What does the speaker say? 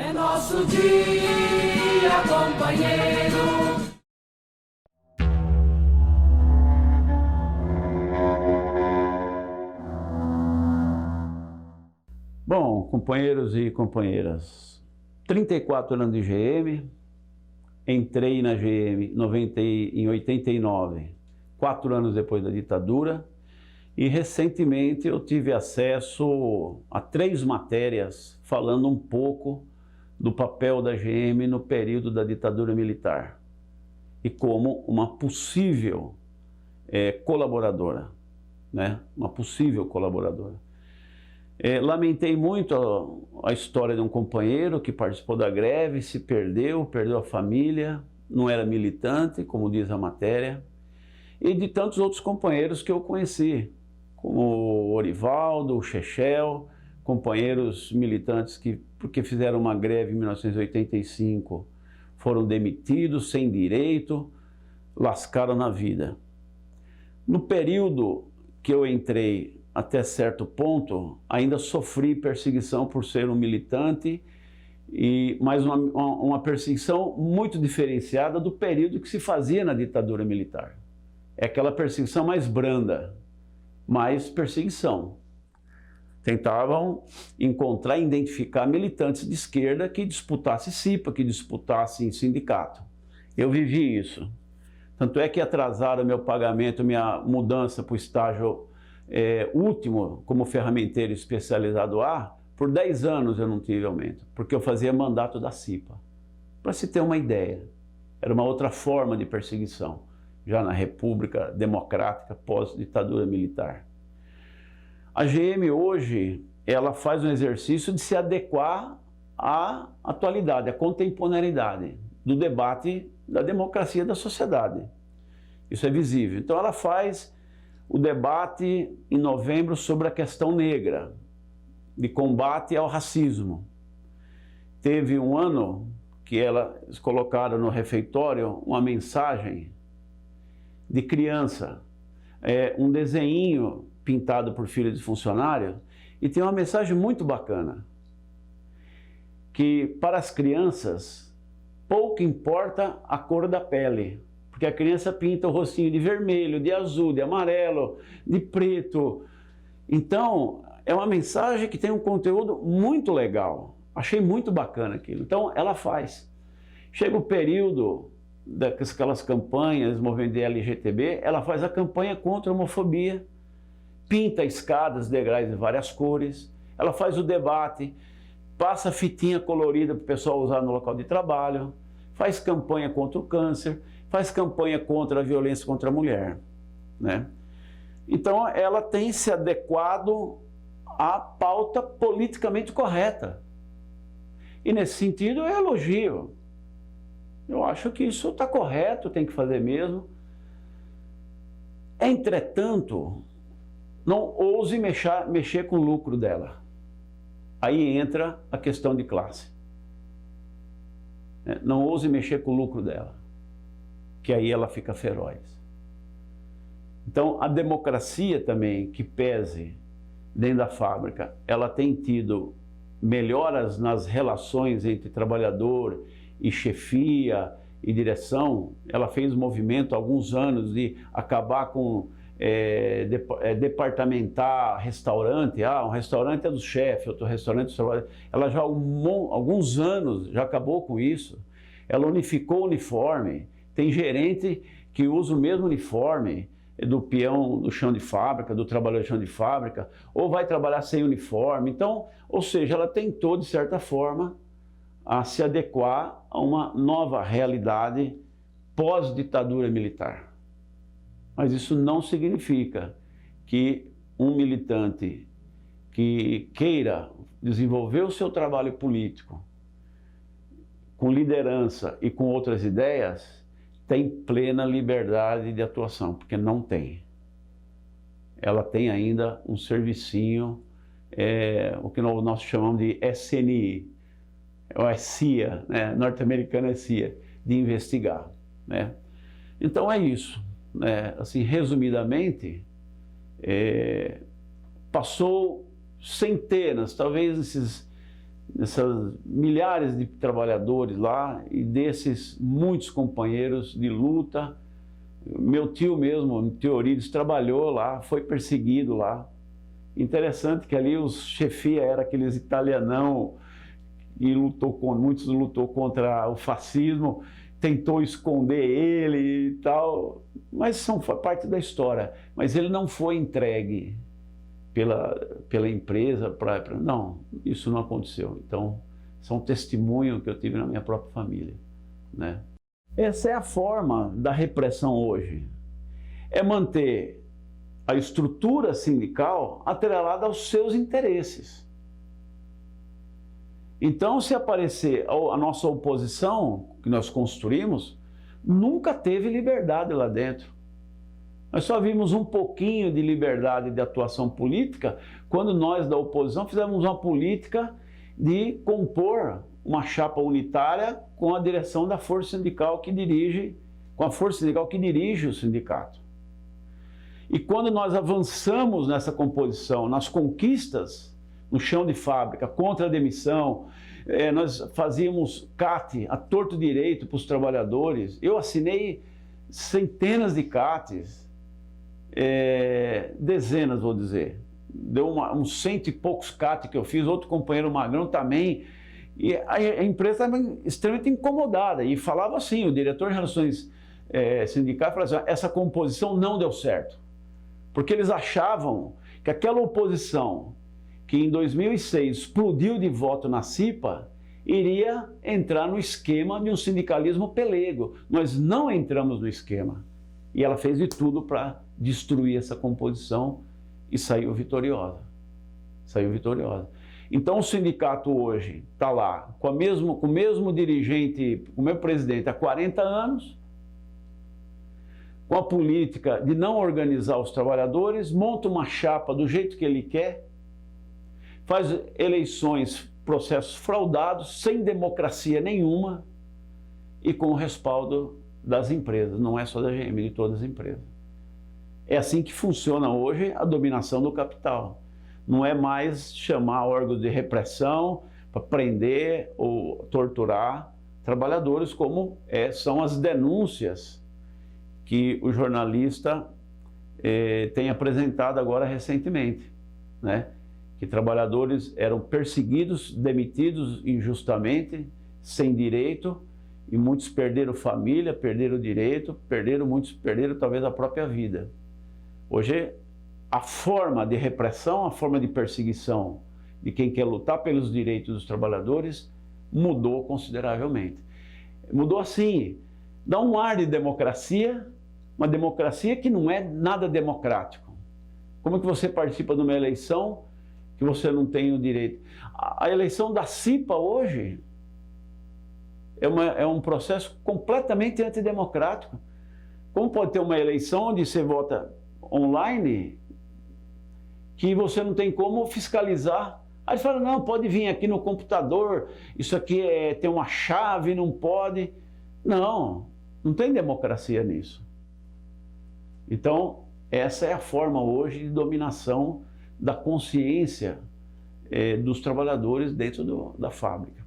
É nosso dia, companheiro. Bom, companheiros e companheiras, 34 anos de GM, entrei na GM em 89, 4 anos depois da ditadura, e recentemente eu tive acesso a 3 matérias falando um pouco do papel da GM no período da ditadura militar e como uma possível colaboradora, né? Uma possível colaboradora. Lamentei muito a história de um companheiro que participou da greve, se perdeu a família, não era militante, como diz a matéria, e de tantos outros companheiros que eu conheci, como o Orivaldo, o Chechel, companheiros militantes que, porque fizeram uma greve em 1985, foram demitidos sem direito, lascaram na vida. No período que eu entrei, até certo ponto, ainda sofri perseguição por ser um militante, mas uma perseguição muito diferenciada do período que se fazia na ditadura militar. É aquela perseguição mais branda, mais perseguição. Tentavam encontrar e identificar militantes de esquerda que disputassem CIPA, que disputassem sindicato. Eu vivi isso. Tanto é que atrasaram meu pagamento, minha mudança para o estágio último como ferramenteiro especializado A, por 10 anos eu não tive aumento, porque eu fazia mandato da CIPA. Para se ter uma ideia, era uma outra forma de perseguição, já na República Democrática pós-ditadura militar. A GM hoje, ela faz um exercício de se adequar à atualidade, à contemporaneidade do debate da democracia da sociedade. Isso é visível. Então ela faz o debate em novembro sobre a questão negra, de combate ao racismo. Teve um ano que eles colocaram no refeitório uma mensagem de criança, um desenho pintado por filho de funcionário, e tem uma mensagem muito bacana, que para as crianças pouco importa a cor da pele, porque a criança pinta o rostinho de vermelho, de azul, de amarelo, de preto. Então, é uma mensagem que tem um conteúdo muito legal. Achei muito bacana aquilo. Então, ela faz. Chega o período daquelas campanhas, movimento de LGTB, ela faz a campanha contra a homofobia, pinta escadas, degraus de várias cores, ela faz o debate, passa fitinha colorida para o pessoal usar no local de trabalho, faz campanha contra o câncer, faz campanha contra a violência contra a mulher, né? Então ela tem se adequado à pauta politicamente correta. E nesse sentido eu elogio. Eu acho que isso está correto, tem que fazer mesmo. Entretanto, não ouse mexer com o lucro dela. Aí entra a questão de classe. Não ouse mexer com o lucro dela, que aí ela fica feroz. Então, a democracia também, que pese dentro da fábrica, ela tem tido melhoras nas relações entre trabalhador e chefia e direção. Ela fez movimento há alguns anos de acabar com departamentar restaurante. Um restaurante é do chefe, outro restaurante é do trabalhador. Ela já há alguns anos já acabou com isso. Ela unificou o uniforme. Tem gerente que usa o mesmo uniforme do peão do chão de fábrica, do trabalhador do chão de fábrica, ou vai trabalhar sem uniforme. Então, ou seja, ela tentou, de certa forma, a se adequar a uma nova realidade pós-ditadura militar. Mas isso não significa que um militante que queira desenvolver o seu trabalho político com liderança e com outras ideias tem plena liberdade de atuação, porque não tem. Ela tem ainda um servicinho, o que nós chamamos de SNI, ou CIA, né? Norte-americana é CIA, de investigar, né? Então é isso, né? Assim, resumidamente, passou centenas, talvez esses essas milhares de trabalhadores lá, e desses muitos companheiros de luta. Meu tio mesmo, Teorides, trabalhou lá, foi perseguido lá. Interessante que ali os chefia eram aqueles italianão e muitos lutou contra o fascismo, tentou esconder ele e tal, mas foi parte da história. Mas ele não foi entregue pela empresa, não, isso não aconteceu. Então, isso é um testemunho que eu tive na minha própria família, né? Essa é a forma da repressão hoje, é manter a estrutura sindical atrelada aos seus interesses. Então, se aparecer a nossa oposição, que nós construímos, nunca teve liberdade lá dentro. Nós só vimos um pouquinho de liberdade de atuação política quando nós da oposição fizemos uma política de compor uma chapa unitária com a direção da força sindical que dirige, com a força sindical que dirige o sindicato. E quando nós avançamos nessa composição, nas conquistas no chão de fábrica, contra a demissão, nós fazíamos CAT a torto direito para os trabalhadores. Eu assinei centenas de CATs, dezenas, vou dizer. Deu uns 100 e poucos CAT que eu fiz, outro companheiro Magrão também. E a empresa estava extremamente incomodada e falava assim, o diretor de relações sindicais falava assim, essa composição não deu certo. Porque eles achavam que aquela oposição que em 2006 explodiu de voto na CIPA, iria entrar no esquema de um sindicalismo pelego. Nós não entramos no esquema. E ela fez de tudo para destruir essa composição e saiu vitoriosa. Saiu vitoriosa. Então o sindicato hoje está lá com o mesmo dirigente, com o mesmo presidente há 40 anos, com a política de não organizar os trabalhadores, monta uma chapa do jeito que ele quer, faz eleições, processos fraudados, sem democracia nenhuma e com o respaldo das empresas, não é só da GM, de todas as empresas. É assim que funciona hoje a dominação do capital. Não é mais chamar órgãos de repressão para prender ou torturar trabalhadores, como são as denúncias que o jornalista tem apresentado agora recentemente, né? Que trabalhadores eram perseguidos, demitidos injustamente, sem direito, e muitos perderam família, perderam direito, muitos perderam talvez a própria vida. Hoje, a forma de repressão, a forma de perseguição de quem quer lutar pelos direitos dos trabalhadores mudou consideravelmente. Mudou assim, dá um ar de democracia, uma democracia que não é nada democrático. Como que você participa de uma eleição que você não tem o direito? A eleição da CIPA hoje é um processo completamente antidemocrático. Como pode ter uma eleição onde você vota online que você não tem como fiscalizar? Aí fala, não, pode vir aqui no computador, isso aqui tem uma chave, não pode. Não tem democracia nisso. Então, essa é a forma hoje de dominação da consciência dos trabalhadores dentro da fábrica.